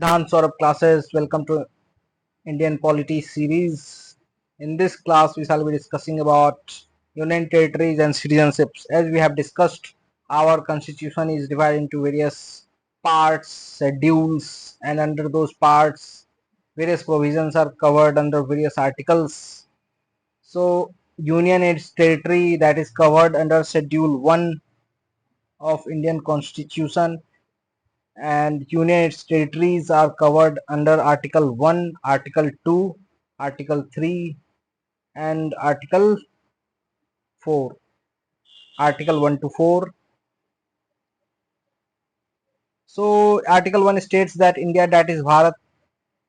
Dhan Saurabh classes. Welcome to Indian Polity series. In this class, we shall be discussing about union territories and citizenships. As we have discussed, our constitution is divided into various parts, schedules, and under those parts, various provisions are covered under various articles. So, union and its territory that is covered under Schedule 1 of Indian Constitution, and union its territories are covered under Article 1, Article 2, Article 3, and Article 4. Article 1 to 4. So Article 1 states that India, that is Bharat,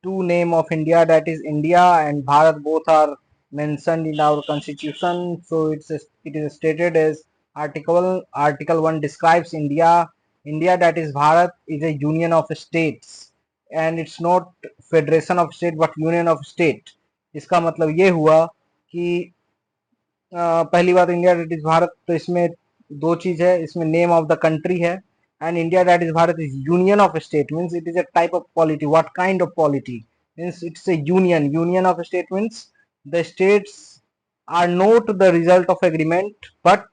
two name of India, that is India and Bharat, both are mentioned in our constitution. So it is stated as Article 1 describes India. India, that is Bharat, is a union of states, and it's not federation of state but union of state. इसका मतलब ये हुआ कि पहली बात India that is Bharat, तो इसमें दो चीज है, इसमें नेम ऑफ द कंट्री है, and India that is Bharat is union of state, means it is a type of polity. What kind of polity? Means it's a union of state, means the states are not the result of agreement but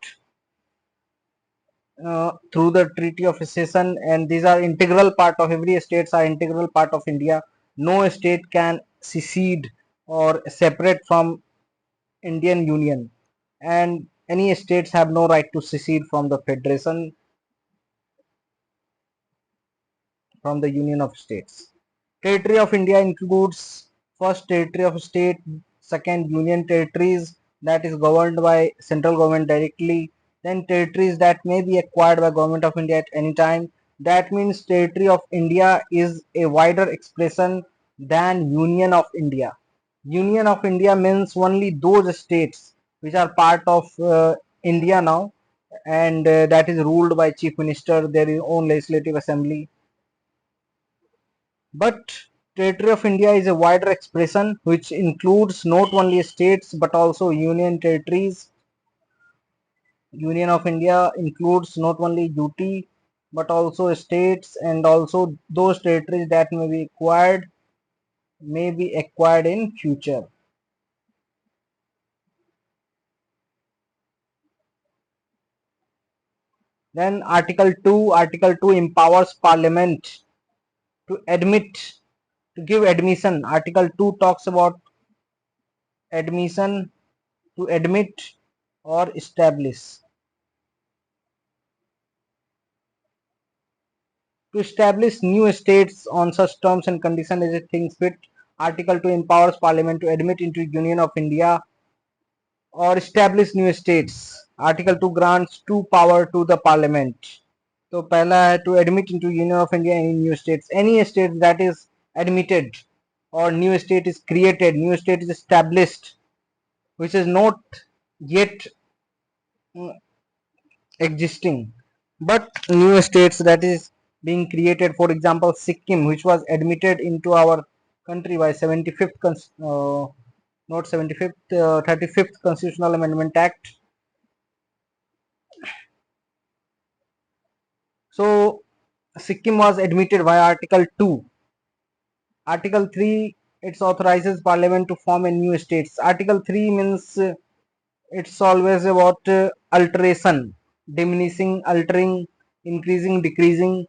through the treaty of accession, and these are integral part of, every states are integral part of India. No state can secede or separate from Indian Union, and any states have no right to secede from the federation, from the Union of States. Territory of India includes first territory of state, second union territories that is governed by central government directly, then territories that may be acquired by government of India at any time. That means territory of India is a wider expression than Union of India. Union of India means only those states which are part of India now, and that is ruled by chief minister, their own legislative assembly. But territory of India is a wider expression which includes not only states but also union territories. Union of India includes not only UT but also states, and also those territories that may be acquired in future. Then Article 2 empowers Parliament to give admission. Article 2 talks about admission, to admit or establish. To establish new states on such terms and conditions as it thinks fit. Article 2 empowers Parliament to admit into Union of India or establish new states. Article 2 grants two power to the Parliament. तो पहला है to admit into Union of India any new states. Any state that is admitted or new state is created, new state is established, which is not yet existing, but new states that is being created. For example, Sikkim, which was admitted into our country by 75th not 75th 35th Constitutional Amendment Act. So Sikkim was admitted via Article 2. Article 3, it authorizes Parliament to form a new states. Article 3 means it's always about alteration, diminishing, altering, increasing, decreasing.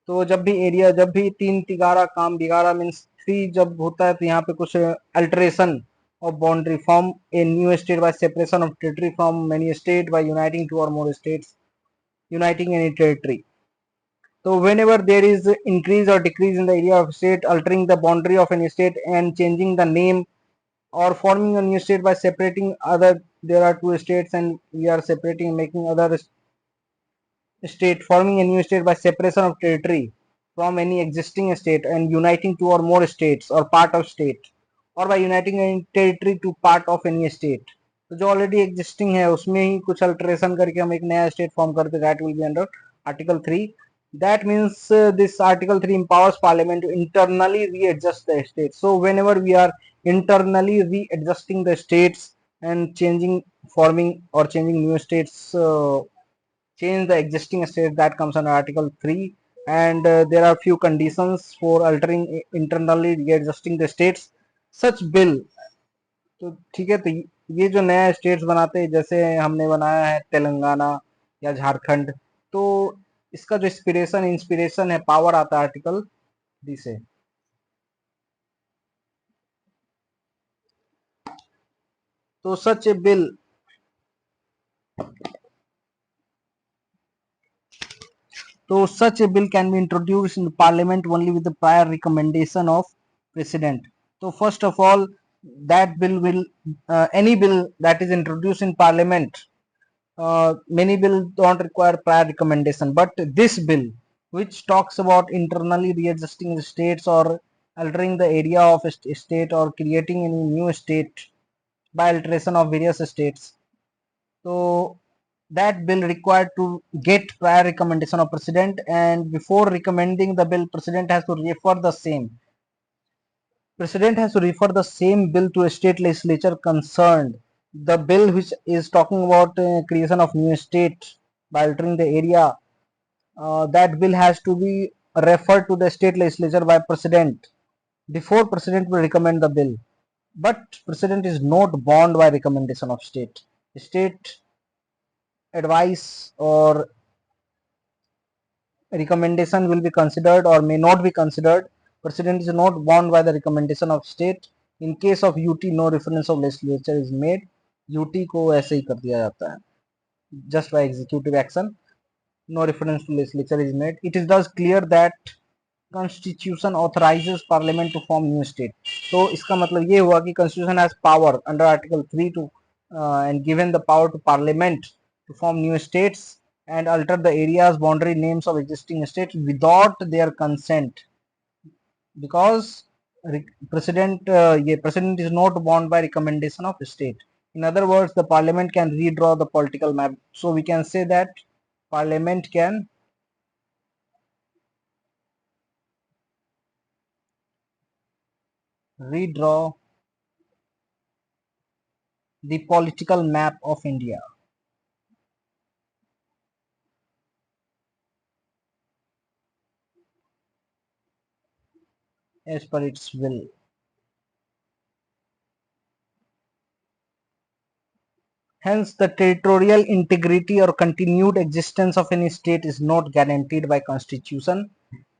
तो जब भी area, जब भी तीन तिगारा काम बिगाड़ा means three जब होता है, तो यहाँ पे कुछ alteration of boundary, form a new state by separation of territory from many state by uniting two और more states, uniting any territory. So whenever there is increase or decrease in the area of state, altering the boundary of any state and changing the name, or forming a new state by separating other, there are two states and we are separating, making other state, forming a new state by separation of territory from any existing state and uniting two or more states or part of state, or by uniting any territory to part of any state. तो जो already existing है उसमें ही कुछ alteration करके हम एक नया state form करते, that will be under article 3. That means this Article 3 empowers Parliament to internally readjust the states. So whenever we are internally readjusting the states and changing, forming or changing new states, change the existing state, that comes under Article 3. and there are few conditions for altering internally readjusting the states. Such bill, तो ठीक है, तो ये जो नया states बनाते हैं, जैसे हमने बनाया है तेलंगाना या झारखंड, तो इसका जो इंस्पिरेशन है, पावर आता है आर्टिकल 3 से। तो सच ए bill such a bill can be introduced in the parliament only with the prior recommendation of president. So first of all, that bill will any bill that is introduced in parliament, many bills don't require prior recommendation, but this bill, which talks about internally readjusting the states or altering the area of a state or creating any new state by alteration of various states, so that bill required to get prior recommendation of president, and before recommending the bill, president has to refer the same bill to a state legislature concerned. The bill which is talking about creation of new state by altering the area, that bill has to be referred to the state legislature by president before president will recommend the bill. But president is not bound by recommendation of state advice or recommendation will be considered or may not be considered. President is not bound by the recommendation of state. In case of UT, no reference of legislature is made. UT को ऐसे ही कर दिया जाता है, just by executive action. No reference to legislature is made. It is thus clear that constitution authorizes parliament to form new state. तो इसका मतलब ये हुआ कि constitution has power under article 3 to and given the power to parliament to form new states and alter the areas boundary names of existing states without their consent, because president is not bound by recommendation of state. In other words, the parliament can redraw the political map. So we can say that parliament can redraw the political map of India as per its will. Hence, the territorial integrity or continued existence of any state is not guaranteed by constitution.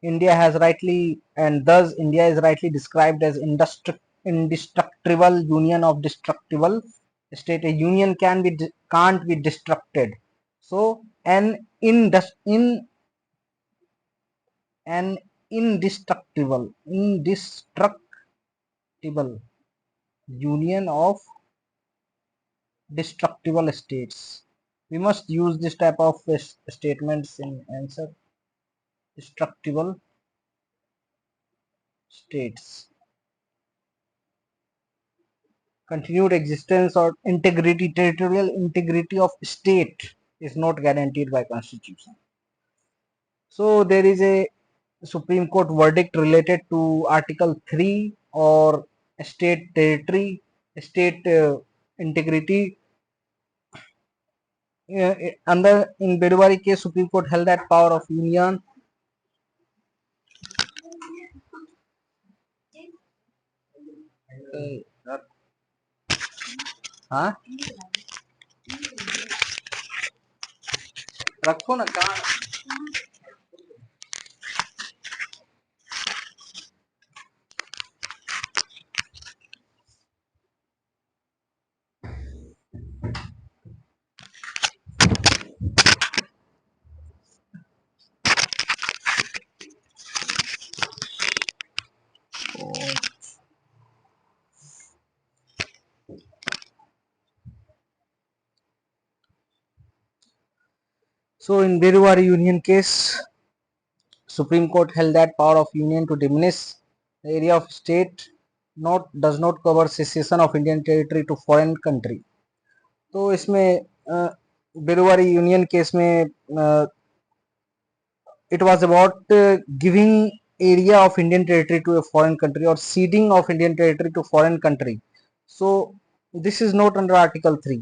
India has rightly, and thus India is rightly described as indestructible union of destructible state. A union can't be destructed. So an indestructible union of destructible states. We must use this type of statements in answer. Destructible states. Continued existence or integrity, territorial integrity of state is not guaranteed by constitution. So there is a Supreme Court verdict related to Article 3 or state territory, state integrity. Under in Bedwari case, Supreme Court held that power of union हाँ रखो ना कहाँ. So in Bedwari union case, Supreme Court held that power of union to diminish the area of state does not cover secession of Indian territory to foreign country. तो इसमें बेरुवारी union case में it was about giving area of Indian territory to a foreign country or ceding of Indian territory to foreign country. So this is not under Article 3.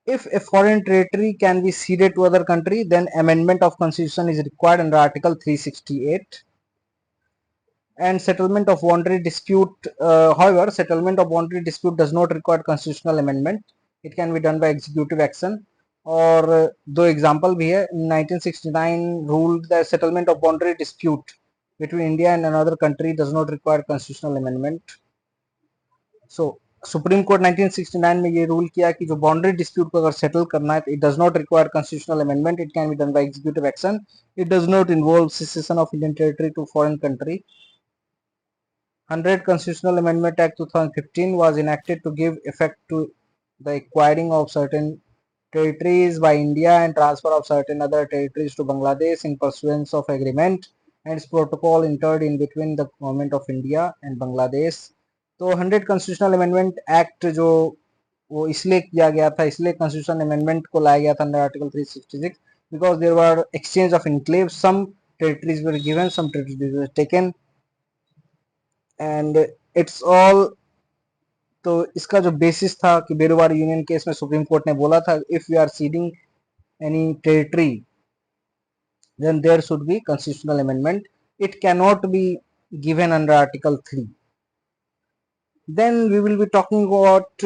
If a foreign territory can be ceded to other country, then amendment of constitution is required under Article 368. And settlement of boundary dispute, however, settlement of boundary dispute does not require constitutional amendment. It can be done by executive action. और दो example भी है. 1969 ruled that settlement of boundary dispute between India and another country does not require constitutional amendment. So supreme court 1969 में ये rule किया कि जो boundary dispute को अगर सेटल करना है, it does not require constitutional amendment, it can be done by executive action. It does not involve cession of Indian territory to foreign country. 100 Constitutional Amendment Act 2015 was enacted to give effect to the acquiring of certain territories by India and transfer of certain other territories to Bangladesh in pursuance of agreement and its protocol entered in between the government of India and Bangladesh. तो 100 Constitutional Amendment Act जो वो इसलिए किया गया था, इसलिए Constitutional Amendment को लाया गया था under Article 366 because there were exchange of enclaves. Some territories were given, some territories were taken. And it's all. तो इसका जो बेसिस था कि बेरुवार यूनियन केस में सुप्रीम कोर्ट ने बोला था if you are ceding any territory then there should be constitutional amendment. It can not be given under article 3. Then we will be talking about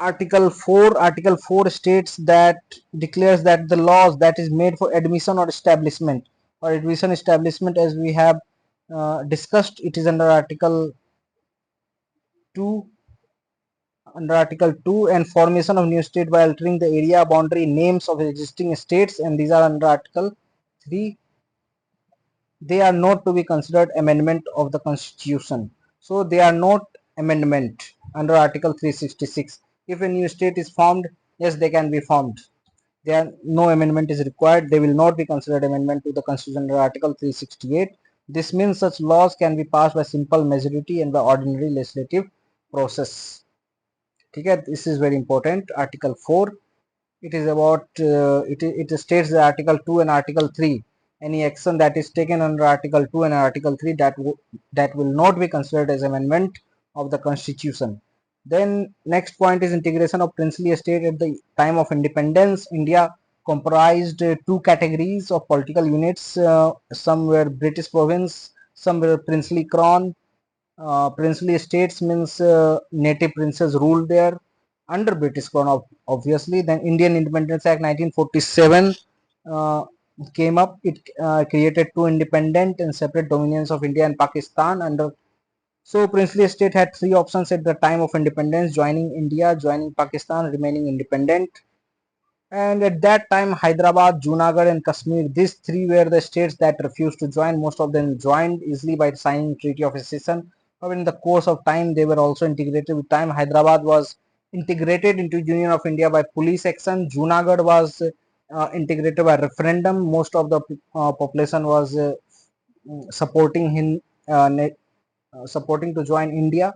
article 4. Article 4 states that declares that the laws that is made for admission or establishment as we have discussed, it is under article 2. Under Article 2, and formation of new state by altering the area boundary names of existing states, and these are under Article 3. They are not to be considered amendment of the Constitution. So they are not amendment under Article 366. If a new state is formed, yes, they can be formed. There no amendment is required. They will not be considered amendment to the Constitution under Article 368. This means such laws can be passed by simple majority and by ordinary legislative process. ठीक है, this is very important. Article 4, it is about it states that Article 2 and Article 3, any action that is taken under Article 2 and Article 3 that will not be considered as amendment of the Constitution. Then next point is integration of princely estate. At the time of independence, India comprised two categories of political units. Some were British province, some were princely crown. Princely estates means native princes ruled there under British crown, obviously. Then Indian Independence Act 1947 came up. It created two independent and separate dominions of India and Pakistan. So princely estate had three options at the time of independence: joining India, joining Pakistan, remaining independent. And at that time, Hyderabad, Junagadh and Kashmir, these three were the states that refused to join. Most of them joined easily by signing Treaty of Accession. But in the course of time, they were also integrated with time. Hyderabad was integrated into Union of India by police action. Junagadh was integrated by referendum. Most of the population was supporting him, supporting to join India.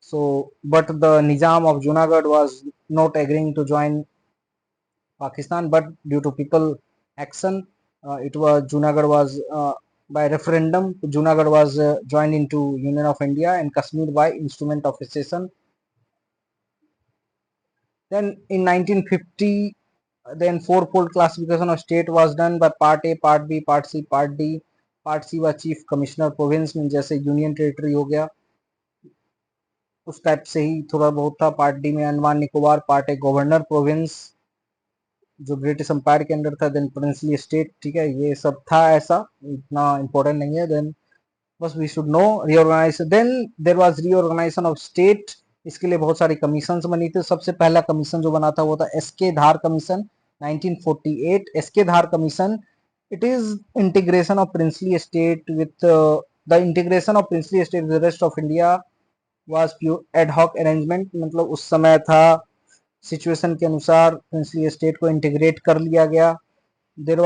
So, but the Nizam of Junagadh was not agreeing to join Pakistan, but due to people action, it was Junagadh was by referendum. Junagadh was joined into Union of India and Kashmir by instrument of accession. Then in 1950, then fourfold classification of state was done by Part A, Part B, Part C, Part D. Part C was Chief Commissioner Province में जैसे union territory हो गया उस type से ही थोड़ा बहुत था. Part D में Andaman Nicobar. Part A governor province जो ब्रिटिश एम्पायर के अंडर था. Then princely state. ठीक है, ये सब था. ऐसा इतना इंपॉर्टेंट नहीं है. देन बस we should no reorganize. Then there was reorganization of state. इसके लिए बहुत सारी कमीशन बनी थी. सबसे पहला कमीशन जो बना था वो था S K Dhar commission 1948. S K Dhar commission, it is integration of princely state with the integration of princely state with the rest of India was pure ad hoc arrangement. मतलब उस समय था सिचुएशन के अनुसार प्रिंसली स्टेट को इंटीग्रेट कर लिया गया. There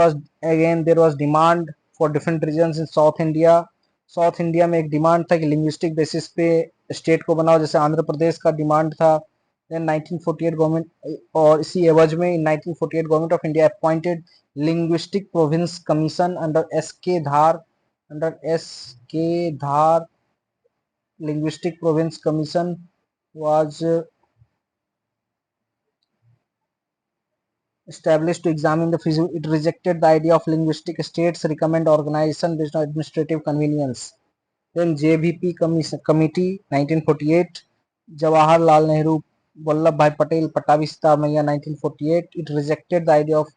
was demand for different regions in South India. South India में एक डिमांड था कि लिंग्विस्टिक बेसिस पे स्टेट को बनाओ, जैसे आंध्र प्रदेश का डिमांड था. देन 1948 गवर्नमेंट, और इसी एवज में इन 1948 government of India appointed linguistic province commission under S के धार. Linguistic Province Commission was established to examine the feasibility. It rejected the idea of linguistic states, recommend organization based on administrative convenience. Then JBP Committee 1948, Jawaharlal Nehru, Vallabhbhai Patel, Patabi Sitamaiya 1948. It rejected the idea of,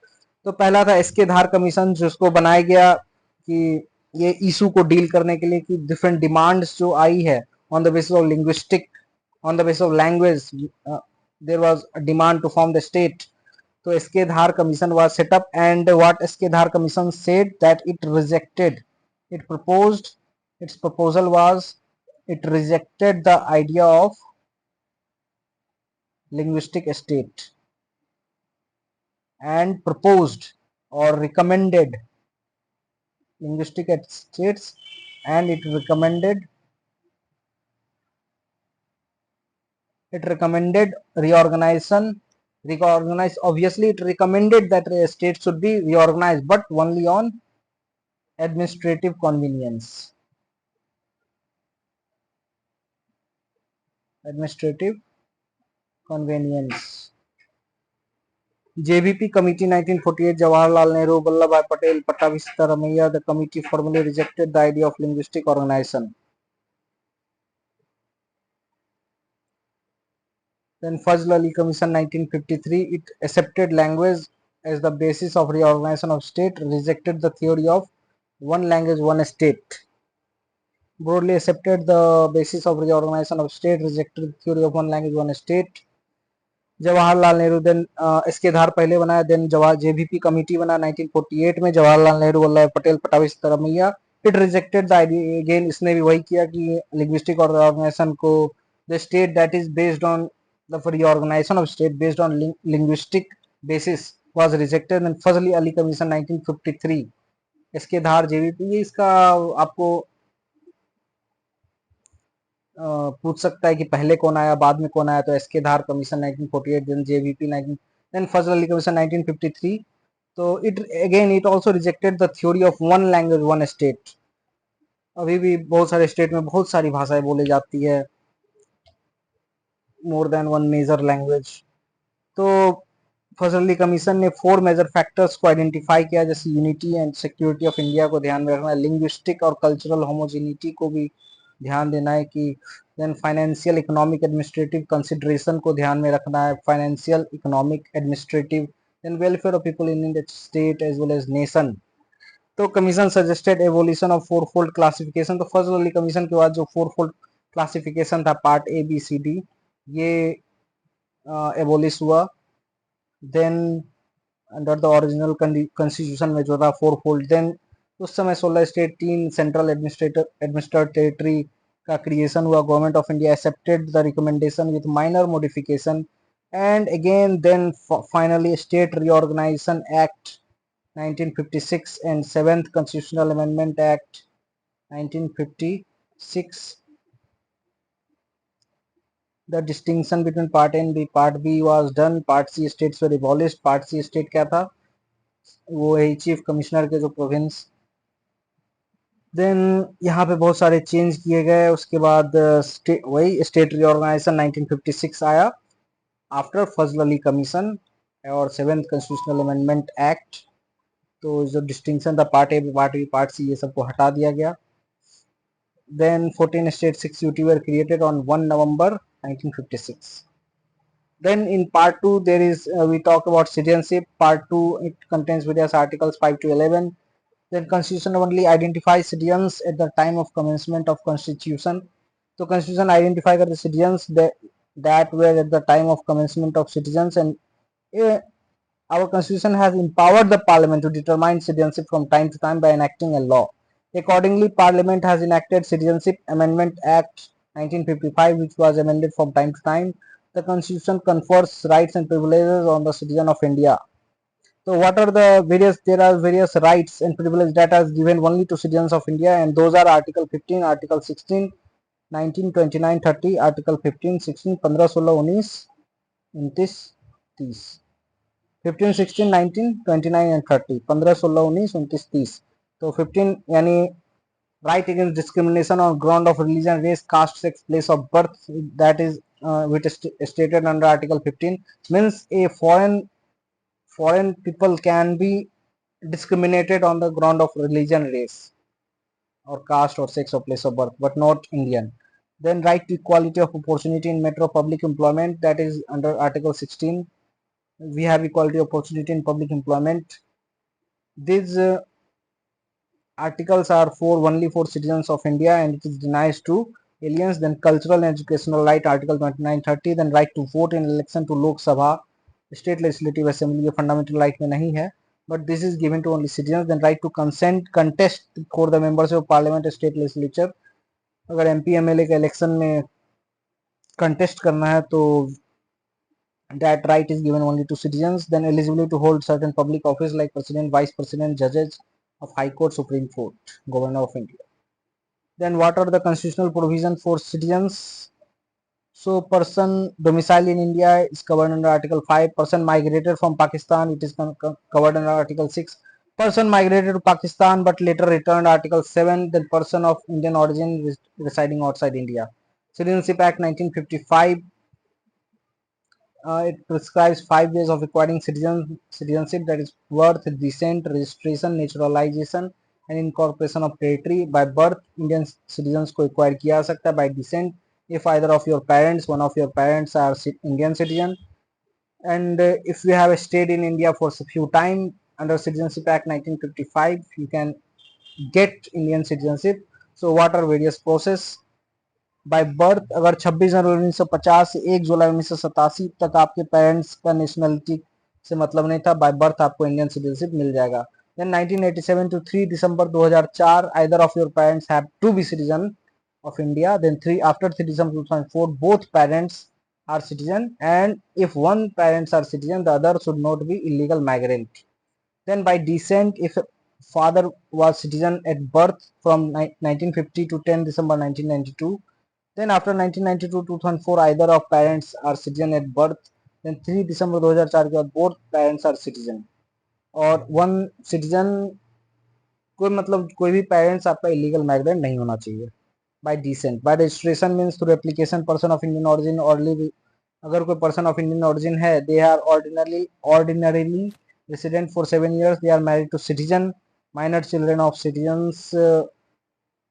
तो पहला था S K Dhar commission जिसको बनाया गया कि ये issue को deal करने के लिए कि डिफरेंट डिमांड्स जो आई है on the basis of linguistic, on the basis of language, there was a demand to form the state. So SK Dhar Commission was set up, and what SK Dhar Commission said that it rejected, it proposed, its proposal was it rejected the idea of linguistic state and proposed or recommended linguistic states, and it recommended reorganize. Obviously it recommended that states should be reorganized, but only on administrative convenience. Administrative convenience. JVP Committee 1948, Jawaharlal Nehru, Vallabhbhai Patel, Patabi Sitamaiya. The committee formally rejected the idea of linguistic organization. Then Fazl Ali Commission 1953, it accepted language as the basis of reorganization of state, rejected the theory of one language, one state. Broadly accepted the basis of reorganization of state, rejected the theory of one language, one state. Jawaharlal Nehru, then S K Dhar पहले बनाया, then JVP committee बना 1948 में, Jawaharlal Nehru, Vallabh Patel, Pattabhi Sitaramayya. It rejected the idea, again इसने भी वही किया कि linguistic organisation को the state that is based on the reorganisation of state based on linguistic basis was rejected. Then Fazl Ali commission 1953, S K Dhar JVP. ये इसका आपको पूछ सकता है कि पहले कौन आया बाद में कौन आया, तो SK Dhar commission 1948, then JVP 19, then फजल अली कमीशन 1953. तो it again it also rejected the theory of one language one state. अभी भी बहुत सारे स्टेट में बहुत सारी भाषाएं बोली जाती है, more than one major language. तो फजल अली कमीशन ने 4 मेजर फैक्टर्स को आइडेंटिफाई किया, जैसे unity and security of India को ध्यान में रखना है, लिंग्विस्टिक और कल्चरल होमोजिनिटी को भी ध्यान देना है कि, then financial economic administrative consideration को ध्यान में रखना है, financial economic administrative, then welfare of people in the state as well as nation. तो commission suggested evolution of 4 fold classification. तो फर्स्ट वाली कमीशन के बाद जो 4 फोल्ड क्लासिफिकेशन था, part A B C D, ये एबोलिश हुआ. Then under the original constitution में जो था 4 फोल्ड, देन उस समय 16 स्टेट, 3 सेंट्रल एडमिनिस्ट्रेटर टेरिटरी का क्रिएशन हुआ. Government of India accepted the recommendation with minor modification, and again then finally state reorganization act 1956 and 7th constitutional amendment act 1956. The distinction between part A and B, part B was done, part C states were abolished. part C state क्या था, वो है chief commissioner के जो province. Then यहाँ पे बहुत सारे चेंज किए गए. उसके बाद वही स्टेट रीऑर्गेनाइजेशन 1956 आया आफ्टर फजल अली कमीशन और 7th कॉन्स्टिट्यूशनल अमेंडमेंट एक्ट. तो जो डिस्टिंक्शन था part A part B part C, ये सबको हटा दिया गया. Then 14 states 6 UT were created on 1 November 1956. Then in part 2 there is we talk about citizenship. Part 2 it contains various articles 5 to 11. Then constitution only identifies citizens at the time of commencement of constitution. So constitution identify the citizens that were at the time of commencement of citizens, and our constitution has empowered the parliament to determine citizenship from time to time by enacting a law. Accordingly, parliament has enacted Citizenship Amendment Act 1955, which was amended from time to time. The constitution confers rights and privileges on the citizen of India. So what are the various, there are various rights and privileges that are given only to citizens of India, and those are Article 15, Article 16, 19, 29, 30, Article 15, 16, 15, 16, 19, 29, 30. 15, 16, 19, 29 and 30. 15, 16, 19, 29, 30. तो 15 यानी right against discrimination on ground of religion, race, caste, sex, place of birth, that is which is stated under Article 15, means a foreign people can be discriminated on the ground of religion, race, or caste or sex or place of birth, but not Indian. Then right to equality of opportunity in matter of public employment, that is under Article 16. We have equality of opportunity in public employment. These articles are for only for citizens of India and it is denied to aliens. Then cultural and educational right, Article 29-30. Then right to vote in election to Lok Sabha, state legislative assembly, ये fundamental right में नहीं है, but this is given to only citizens. Then right to consent contest for the members of parliament, state legislature. अगर MP MLA के election में contest करना है तो that right is given only to citizens. Then eligibility to hold certain public office like president, vice president, judges of High Court, Supreme Court, Governor of India. Then what are the constitutional provisions for citizens? So person domiciled in India is covered under Article 5. Person migrated from Pakistan, it is covered under Article 6. Person migrated to Pakistan but later returned, Article 7. Then person of Indian origin residing outside India. Citizenship Act 1955. It prescribes 5 ways of acquiring citizenship, that is birth, descent, registration, naturalization and incorporation of territory. By birth, Indian citizens को acquire किया जा सकता है. By descent, if either of your parents, one of your parents are Indian citizen, and if you have stayed in India for a few time under Citizenship Act 1955, you can get Indian citizenship. So what are various process? By birth, अगर 26 जनवरी 1950 से 1 जुलाई 1987 तक आपके parents का nationality से मतलब नहीं था, by birth आपको इंडियन सिटीजनशिप मिल जाएगा. Then 1987 to 3 December 2004, either of your parents have to be citizen of India. Then 3 after 3 December 2004, both parents are citizen, and if one parents are citizen, the other should not be illegal migrant. Then by descent, if father was citizen at birth from 1950 to 10 December 1992, then after 1992 to 2004, either of parents are citizen at birth. Then 3 December 2004 के बाद both parents are citizen. और one citizen, कोई मतलब कोई भी parents आपका illegal migrant नहीं होना चाहिए. By descent, by registration means through application person of Indian origin orderly, अगर कोई पर्सन ऑफ इंडियन ऑरिजिन है, they are ordinarily resident for 7 years, they are married to citizen, minor children of citizens,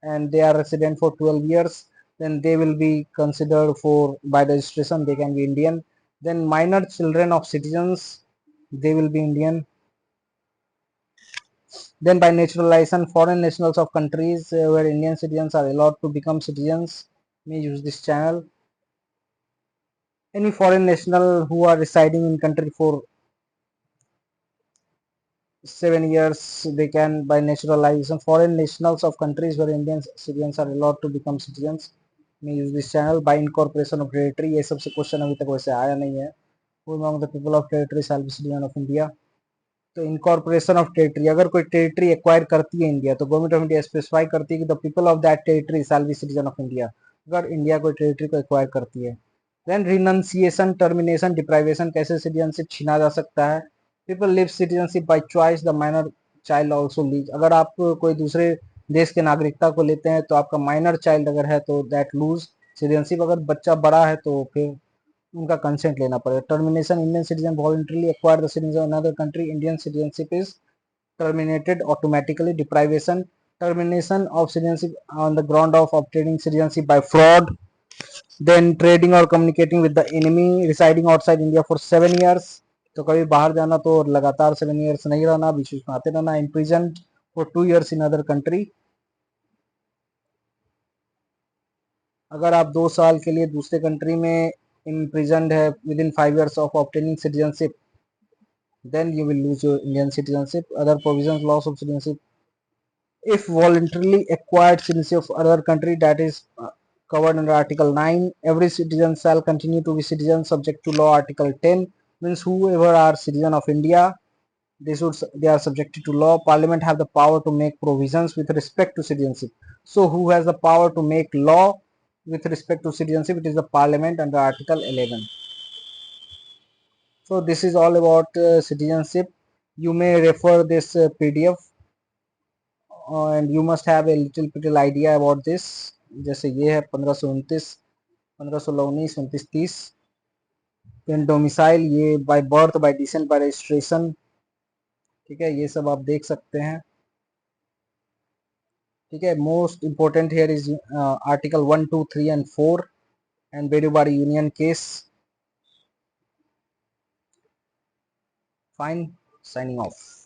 and they are resident for 12 years, then they will be considered for by registration they can be Indian. Then minor children of citizens, they will be Indian. Then by naturalization, foreign nationals of countries where Indian citizens are allowed to become citizens may use this channel. Any foreign national who are residing in country for 7 years, they can by naturalization. Foreign nationals of countries where Indian citizens are allowed to become citizens may use this channel. By incorporation of territory, ये सबसे question अभी तक वैसे आया नहीं है. Who among the people of territory shall be citizen of India? तो incorporation of territory, अगर कोई टेरिटरी एक्वायर करती है इंडिया, तो गवर्नमेंट ऑफ इंडिया स्पेसिफाई करती है कि the people of that territory shall be citizen of India, अगर इंडिया कोई टेरिटरी को एक्वायर करती है. देन रिनंसिएशन, टर्मिनेशन, डिप्राइवेशन, कैसे सिटीजनशिप छीना जा सकता है. People live citizenship by choice, the minor child also leave, अगर आप कोई दूसरे देश के नागरिकता को लेते हैं तो आपका माइनर चाइल्ड अगर है तो दैट लूज सिटीजनशिप, अगर बच्चा बड़ा है तो फिर उनका कंसेंट लेना पड़ेगा. Termination, Indian citizen voluntarily acquire the citizen of another country, Indian citizenship is terminated automatically. Deprivation, termination of citizenship on the ground of obtaining citizenship by fraud. Then trading or communicating with the enemy, residing outside India for 7 years, तो कभी बाहर जाना तो लगातार 7 years नहीं रहना, बीच बीच में आते रहना. imprisoned for 2 years in other country, अगर आप 2 साल के लिए दूसरे कंट्री में imprisoned है within 5 years of obtaining citizenship, then you will lose your Indian citizenship. Other provisions, loss of citizenship if voluntarily acquired citizenship of other country, that is covered under Article 9. Every citizen shall continue to be citizen subject to law. Article 10 means whoever are citizen of India, they are subjected to law. Parliament have the power to make provisions with respect to citizenship. So who has the power to make law with respect to citizenship? It is the Parliament under Article 11. So this is all about citizenship. You may refer this PDF and you must have a little idea about this. जैसे ये है 1529, 1516, 29, 29, 30. Then domicile ये by birth, bye descent, by registration, ठीक है, ये सब आप देख सकते हैं, ठीक है। Most important here is article 1, 2, 3 and 4 and Bedubari union case. Fine, signing off.